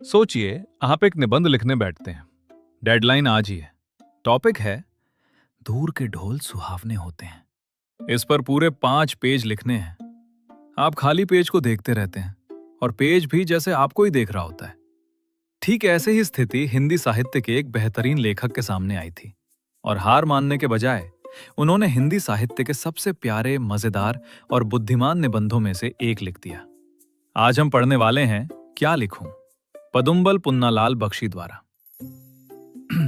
सोचिए, आप एक निबंध लिखने बैठते हैं। डेडलाइन आज ही है। टॉपिक है दूर के ढोल सुहावने होते हैं। इस पर पूरे 5 पेज लिखने हैं। आप खाली पेज को देखते रहते हैं और पेज भी जैसे आपको ही देख रहा होता है। ठीक ऐसे ही स्थिति हिंदी साहित्य के एक बेहतरीन लेखक के सामने आई थी और हार मानने के बजाय उन्होंने हिंदी साहित्य के सबसे प्यारे, मजेदार और बुद्धिमान निबंधों में से एक लिख दिया। आज हम पढ़ने वाले हैं क्या लिखूं, पदुम्बल पुन्नालाल बख्शी द्वारा।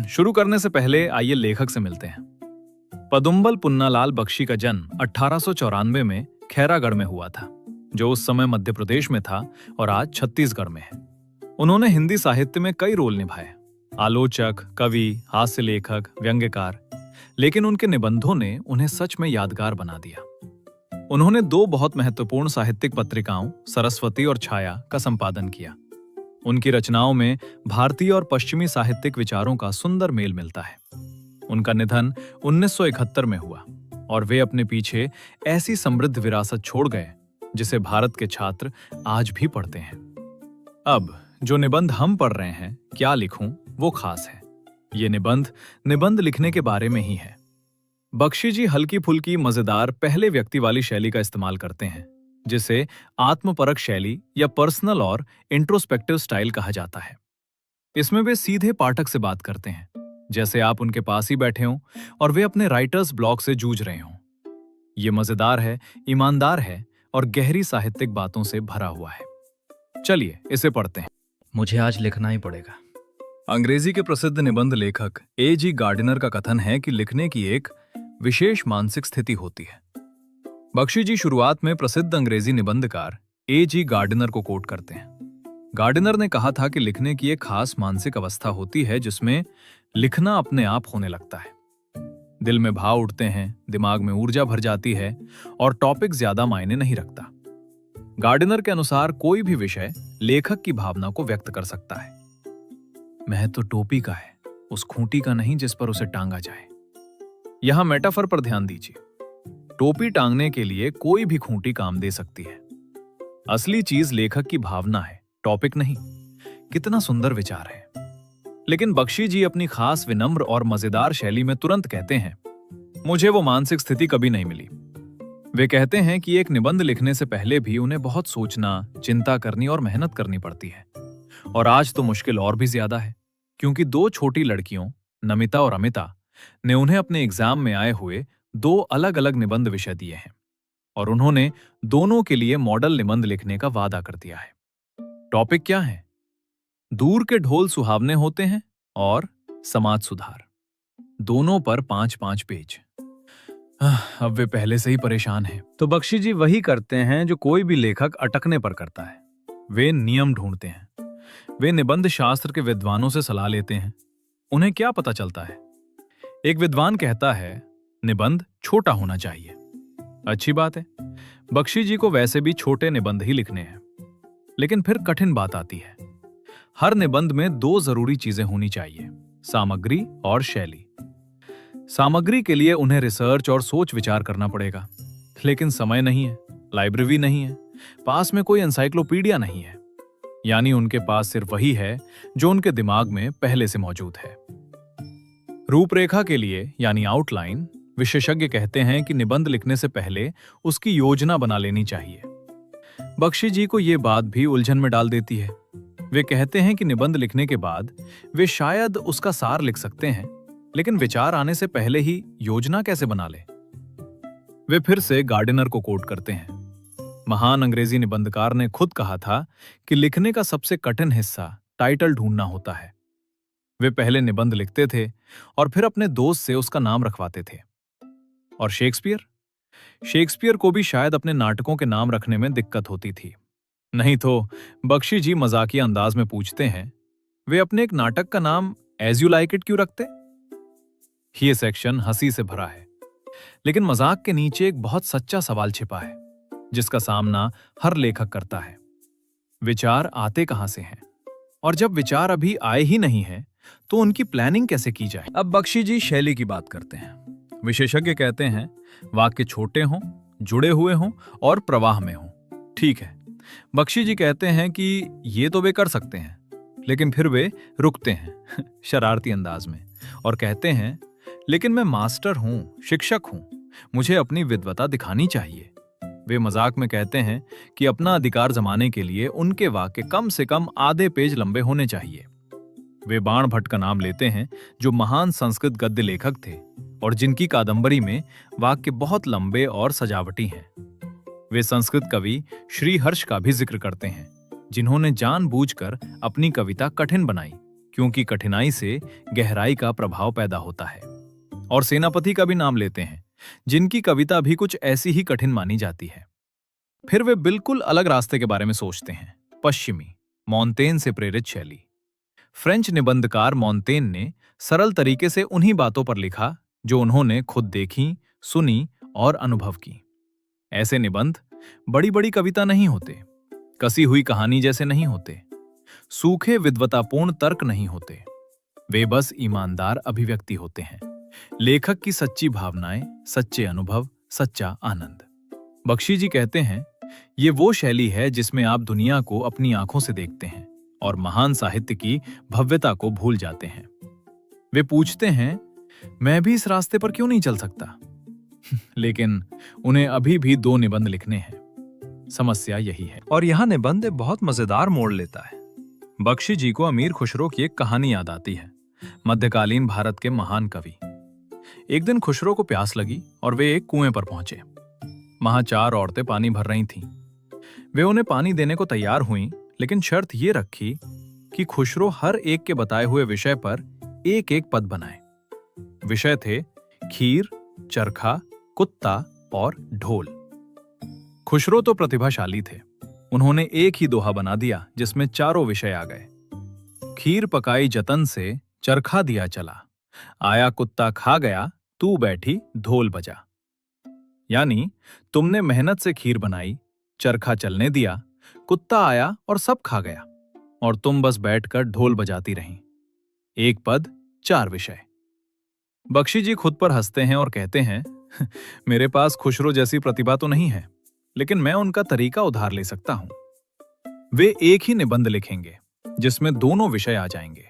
शुरू करने से पहले आइए लेखक से मिलते हैं। पदुम्बल पुन्नालाल बख्शी का जन्म 1894 में खैरागढ़ में हुआ था, जो उस समय मध्य प्रदेश में था और आज छत्तीसगढ़ में है। उन्होंने हिंदी साहित्य में कई रोल निभाए, आलोचक, कवि, हास्य लेखक, व्यंग्यकार, लेकिन उनके निबंधों ने उन्हें सच में यादगार बना दिया। उन्होंने 2 बहुत महत्वपूर्ण साहित्यिक पत्रिकाओं, सरस्वती और छाया, का संपादन किया। उनकी रचनाओं में भारतीय और पश्चिमी साहित्यिक विचारों का सुंदर मेल मिलता है। उनका निधन 1971 में हुआ और वे अपने पीछे ऐसी समृद्ध विरासत छोड़ गए जिसे भारत के छात्र आज भी पढ़ते हैं। अब जो निबंध हम पढ़ रहे हैं, क्या लिखूं, वो खास है। ये निबंध लिखने के बारे में ही है। बख्शी जी हल्की फुल्की, मजेदार, पहले व्यक्ति वाली शैली का इस्तेमाल करते हैं, जिसे आत्मपरक शैली या पर्सनल और इंट्रोस्पेक्टिव स्टाइल कहा जाता है। इसमें वे सीधे पाठक से बात करते हैं, जैसे आप उनके पास ही बैठे हों और वे अपने राइटर्स ब्लॉक से जूझ रहे हों। ये मजेदार है, ईमानदार है और गहरी साहित्यिक बातों से भरा हुआ है। चलिए इसे पढ़ते हैं। मुझे आज लिखना ही पड़ेगा। अंग्रेजी के प्रसिद्ध निबंध लेखक A.G. गार्डिनर का कथन है कि लिखने की एक विशेष मानसिक स्थिति होती है। बख्शी जी शुरुआत में प्रसिद्ध अंग्रेजी निबंधकार A.G. गार्डिनर को कोट करते हैं। गार्डिनर ने कहा था कि लिखने की एक खास मानसिक अवस्था होती है जिसमें लिखना अपने आप होने लगता है। दिल में भाव उठते हैं, दिमाग में ऊर्जा भर जाती है और टॉपिक ज्यादा मायने नहीं रखता। गार्डिनर के अनुसार कोई भी विषय लेखक की भावना को व्यक्त कर सकता है। महत्व टोपी का है, उस खूंटी का नहीं जिस पर उसे टांगा जाए। यहां मेटाफर पर ध्यान दीजिए। टोपी टांगने के लिए कोई भी खूंटी काम दे सकती है। असली चीज लेखक की भावना है, टॉपिक नहीं। कितना सुंदर विचार है। लेकिन बख्शी जी अपनी खास, विनम्र और मजेदार शैली में तुरंत कहते हैं, मुझे वो मानसिक स्थिति कभी नहीं मिली। वे कहते हैं कि एक निबंध लिखने से पहले भी उन्हें बहुत सोचना, चिंता करनी और मेहनत करनी पड़ती है। और आज तो मुश्किल और भी ज्यादा है, क्योंकि 2 छोटी लड़कियों, नमिता और अमिता, ने उन्हें अपने एग्जाम में आए हुए 2 अलग अलग निबंध विषय दिए हैं और उन्होंने दोनों के लिए मॉडल निबंध लिखने का वादा कर दिया है। टॉपिक क्या है? दूर के ढोल सुहावने होते हैं और समाज सुधार। दोनों पर 5-5 पेज। अब वे पहले से ही परेशान हैं। तो बख्शी जी वही करते हैं जो कोई भी लेखक अटकने पर करता है। वे नियम ढूंढते हैं। वे निबंध शास्त्र के विद्वानों से सलाह लेते हैं। उन्हें क्या पता चलता है? एक विद्वान कहता है, निबंध छोटा होना चाहिए। अच्छी बात है। बख्शी जी को वैसे भी छोटे निबंध ही लिखने हैं। लेकिन फिर कठिन बात आती है। हर निबंध में 2 जरूरी चीजें होनी चाहिए, सामग्री और शैली। सामग्री के लिए उन्हें रिसर्च और सोच विचार करना पड़ेगा, लेकिन समय नहीं है, लाइब्रेरी नहीं है, पास में कोई एनसाइक्लोपीडिया नहीं है। यानी उनके पास सिर्फ वही है जो उनके दिमाग में पहले से मौजूद है। रूपरेखा के लिए यानी आउटलाइन, विशेषज्ञ कहते हैं कि निबंध लिखने से पहले उसकी योजना बना लेनी चाहिए। बख्शी जी को यह बात भी उलझन में डाल देती है। वे कहते हैं कि निबंध लिखने के बाद वे शायद उसका सार लिख सकते हैं, लेकिन विचार आने से पहले ही योजना कैसे बना ले? वे फिर से गार्डिनर को कोट करते हैं। महान अंग्रेजी निबंधकार ने खुद कहा था कि लिखने का सबसे कठिन हिस्सा टाइटल ढूंढना होता है। वे पहले निबंध लिखते थे और फिर अपने दोस्त से उसका नाम रखवाते थे। और शेक्सपियर को भी शायद अपने नाटकों के नाम रखने में दिक्कत होती थी। नहीं तो बख्शी जी मजाकिया अंदाज में पूछते हैं, वे अपने एक नाटक का नाम एज यू लाइक इट क्यों रखते? ये सेक्शन हंसी से भरा है, लेकिन मजाक के नीचे एक बहुत सच्चा सवाल छिपा है, जिसका सामना हर लेखक करता है। विचार आते कहां से हैं? और जब विचार अभी आए ही नहीं हैं, तो उनकी प्लानिंग कैसे की जाए? अब बख्शी जी शैली की बात करते हैं। विशेषज्ञ कहते हैं, वाक्य छोटे हों, जुड़े हुए हों और प्रवाह में हों। ठीक है, बख्शी जी कहते हैं कि ये तो वे कर सकते हैं, लेकिन फिर वे रुकते हैं शरारती अंदाज में और कहते हैं, लेकिन मैं मास्टर हूं, शिक्षक हूं, मुझे अपनी विद्वता दिखानी चाहिए। वे मजाक में कहते हैं कि अपना अधिकार जमाने के लिए उनके वाक्य कम से कम आधे पेज लंबे होने चाहिए। वे बाण भट्ट का नाम लेते हैं, जो महान संस्कृत गद्य लेखक थे और जिनकी कादंबरी में वाक्य बहुत लंबे और सजावटी हैं। वे संस्कृत कवि श्रीहर्ष का भी जिक्र करते हैं, जिन्होंने जानबूझकर अपनी कविता कठिन बनाई, क्योंकि कठिनाई से गहराई का प्रभाव पैदा होता है। और सेनापति का भी नाम लेते हैं, जिनकी कविता भी कुछ ऐसी ही कठिन मानी जाती है। फिर वे बिल्कुल अलग रास्ते के बारे में सोचते हैं, पश्चिमी, मोंतेन से प्रेरित शैली। फ्रेंच निबंधकार मोंतेन ने सरल तरीके से उन्हीं बातों पर लिखा जो उन्होंने खुद देखी, सुनी और अनुभव की। ऐसे निबंध बड़ी बड़ी कविता नहीं होते, कसी हुई कहानी जैसे नहीं होते, सूखे विद्वतापूर्ण तर्क नहीं होते। वे बस ईमानदार अभिव्यक्ति होते हैं, लेखक की सच्ची भावनाएं, सच्चे अनुभव, सच्चा आनंद। बख्शी जी कहते हैं, ये वो शैली है जिसमें आप दुनिया को अपनी आंखों से देखते हैं और महान साहित्य की भव्यता को भूल जाते हैं। वे पूछते हैं, मैं भी इस रास्ते पर क्यों नहीं चल सकता? लेकिन उन्हें अभी भी 2 निबंध लिखने हैं। समस्या यही है। और यहां निबंध बहुत मजेदार मोड़ लेता है। बख्शी जी को अमीर खुसरो की एक कहानी याद आती है, मध्यकालीन भारत के महान कवि। एक दिन खुसरो को प्यास लगी और वे एक कुएं पर पहुंचे। वहां 4 औरतें पानी भर रही थीं। वे उन्हें पानी देने को तैयार हुईं, लेकिन शर्त ये रखी कि खुसरो हर एक के बताए हुए विषय पर एक एक पद बनाए। विषय थे खीर, चरखा, कुत्ता और ढोल। खुसरो तो प्रतिभाशाली थे। उन्होंने एक ही दोहा बना दिया जिसमें चारों विषय आ गए। खीर पकाई जतन से, चरखा दिया चला, आया कुत्ता खा गया, तू बैठी ढोल बजा। यानी तुमने मेहनत से खीर बनाई, चरखा चलने दिया, कुत्ता आया और सब खा गया, और तुम बस बैठकर ढोल बजाती रहीं। एक पद, 4 विषय। बख्शी जी खुद पर हंसते हैं और कहते हैं, मेरे पास खुसरो जैसी प्रतिभा तो नहीं है, लेकिन मैं उनका तरीका उधार ले सकता हूं। वे एक ही निबंध लिखेंगे जिसमें दोनों विषय आ जाएंगे,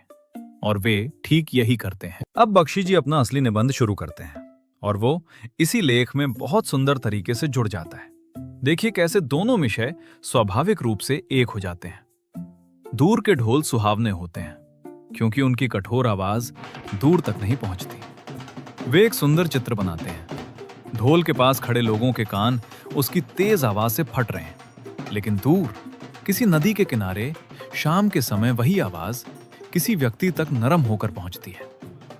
और वे ठीक यही करते हैं। अब बख्शी जी अपना असली निबंध शुरू करते हैं और वो इसी लेख में बहुत सुंदर तरीके से जुड़ जाता है। देखिए कैसे दोनों विषय स्वाभाविक रूप से एक हो जाते हैं। दूर के ढोल सुहावने होते हैं, क्योंकि उनकी कठोर आवाज दूर तक नहीं पहुंचती। वे एक सुंदर चित्र बनाते हैं। ढोल के पास खड़े लोगों के कान उसकी तेज आवाज से फट रहे हैं, लेकिन दूर किसी नदी के किनारे शाम के समय वही आवाज किसी व्यक्ति तक नरम होकर पहुंचती है,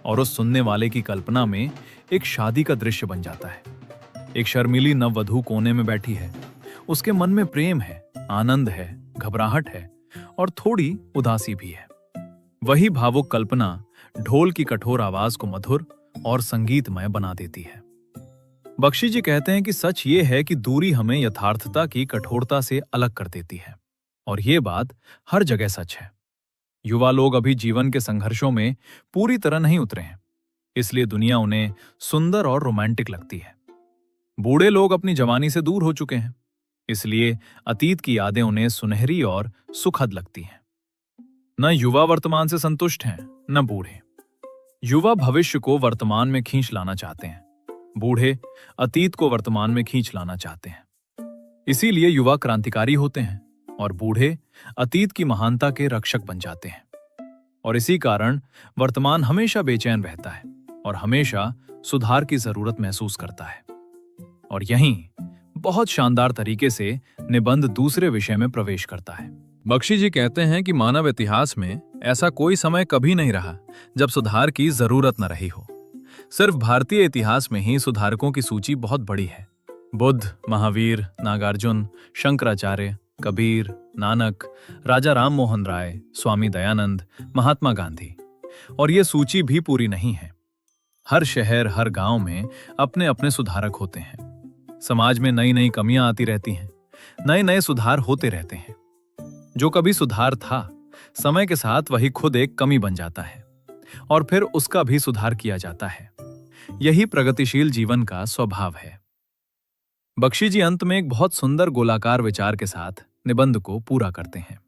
और उस सुनने वाले की कल्पना में एक शादी का दृश्य बन जाता है। एक शर्मीली नववधू कोने में बैठी है। उसके मन में प्रेम है, आनंद है, घबराहट है और थोड़ी उदासी भी है। वही भावुक कल्पना ढोल की कठोर आवाज को मधुर और संगीतमय बना देती है। बख्शी जी कहते हैं कि सच ये है कि दूरी हमें यथार्थता की कठोरता से अलग कर देती है, और ये बात हर जगह सच है। युवा लोग अभी जीवन के संघर्षों में पूरी तरह नहीं उतरे हैं, इसलिए दुनिया उन्हें सुंदर और रोमांटिक लगती है। बूढ़े लोग अपनी जवानी से दूर हो चुके हैं, इसलिए अतीत की यादें उन्हें सुनहरी और सुखद लगती हैं। न युवा वर्तमान से संतुष्ट हैं, न बूढ़े। युवा भविष्य को वर्तमान में खींच लाना चाहते हैं, बूढ़े अतीत को वर्तमान में खींच लाना चाहते हैं। इसीलिए युवा क्रांतिकारी होते हैं और बूढ़े अतीत की महानता के रक्षक बन जाते हैं। और इसी कारण वर्तमान हमेशा बेचैन रहता है और हमेशा सुधार की जरूरत महसूस करता है। और यहीं बहुत शानदार तरीके से निबंध दूसरे विषय में प्रवेश करता है। बख्शी जी कहते हैं कि मानव इतिहास में ऐसा कोई समय कभी नहीं रहा जब सुधार की जरूरत न रही हो। सिर्फ भारतीय इतिहास में ही सुधारकों की सूची बहुत बड़ी है। बुद्ध, महावीर, नागार्जुन, शंकराचार्य, कबीर, नानक, राजा राम मोहन राय, स्वामी दयानंद, महात्मा गांधी। और ये सूची भी पूरी नहीं है। हर शहर, हर गांव में अपने अपने सुधारक होते हैं। समाज में नई नई कमियां आती रहती हैं, नए नए सुधार होते रहते हैं। जो कभी सुधार था, समय के साथ वही खुद एक कमी बन जाता है और फिर उसका भी सुधार किया जाता है। यही प्रगतिशील जीवन का स्वभाव है। बख्शी जी अंत में एक बहुत सुंदर गोलाकार विचार के साथ निबंध को पूरा करते हैं।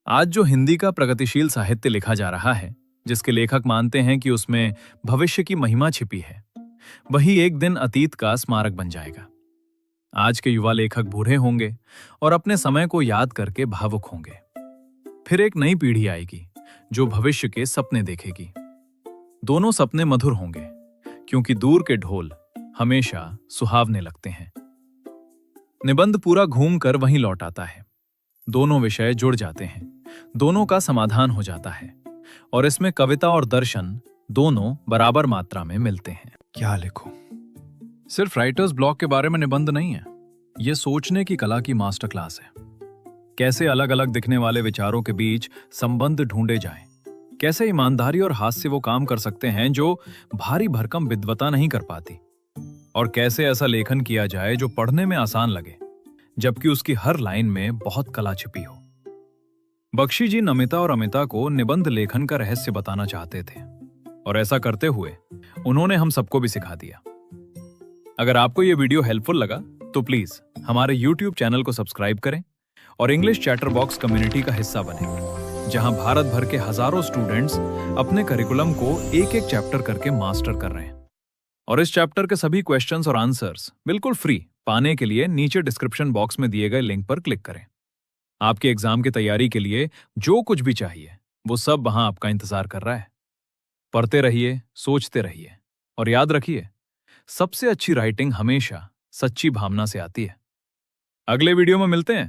आज जो हिंदी का प्रगतिशील साहित्य लिखा जा रहा है, जिसके लेखक मानते हैं कि उसमें भविष्य की महिमा छिपी है, वही एक दिन अतीत का स्मारक बन जाएगा। आज के युवा लेखक बूढ़े होंगे और अपने समय को याद करके भावुक होंगे। फिर एक नई पीढ़ी आएगी जो भविष्य के सपने देखेगी। दोनों सपने मधुर होंगे, क्योंकि दूर के ढोल हमेशा सुहावने लगते हैं। निबंध पूरा घूम कर वहीं लौट आता है। दोनों विषय जुड़ जाते हैं, दोनों का समाधान हो जाता है, और इसमें कविता और दर्शन दोनों बराबर मात्रा में मिलते हैं। क्या लिखूं? सिर्फ राइटर्स ब्लॉक के बारे में निबंध नहीं है, ये सोचने की कला की मास्टर क्लास है। कैसे अलग अलग दिखने वाले विचारों के बीच संबंध ढूंढे जाएं, कैसे ईमानदारी और हास्य वो काम कर सकते हैं जो भारी भरकम विद्वता नहीं कर पाती, और कैसे ऐसा लेखन किया जाए जो पढ़ने में आसान लगे जबकि उसकी हर लाइन में बहुत कला छिपी हो। बख्शी जी नमिता और अमिता को निबंध लेखन का रहस्य बताना चाहते थे, और ऐसा करते हुए उन्होंने हम सबको भी सिखा दिया। अगर आपको यह वीडियो हेल्पफुल लगा तो प्लीज हमारे YouTube चैनल को सब्सक्राइब करें और इंग्लिश चैटर बॉक्स कम्युनिटी का हिस्सा बनें, जहां भारत भर के हजारों स्टूडेंट्स अपने करिकुलम को एक एक चैप्टर करके मास्टर कर रहे हैं। और इस चैप्टर के सभी क्वेश्चंस और आंसर्स बिल्कुल फ्री पाने के लिए नीचे डिस्क्रिप्शन बॉक्स में दिए गए लिंक पर क्लिक करें। आपके एग्जाम की तैयारी के लिए जो कुछ भी चाहिए वो सब वहां आपका इंतजार कर रहा है। पढ़ते रहिए, सोचते रहिए, और याद रखिए, सबसे अच्छी राइटिंग हमेशा सच्ची भावना से आती है। अगले वीडियो में मिलते हैं।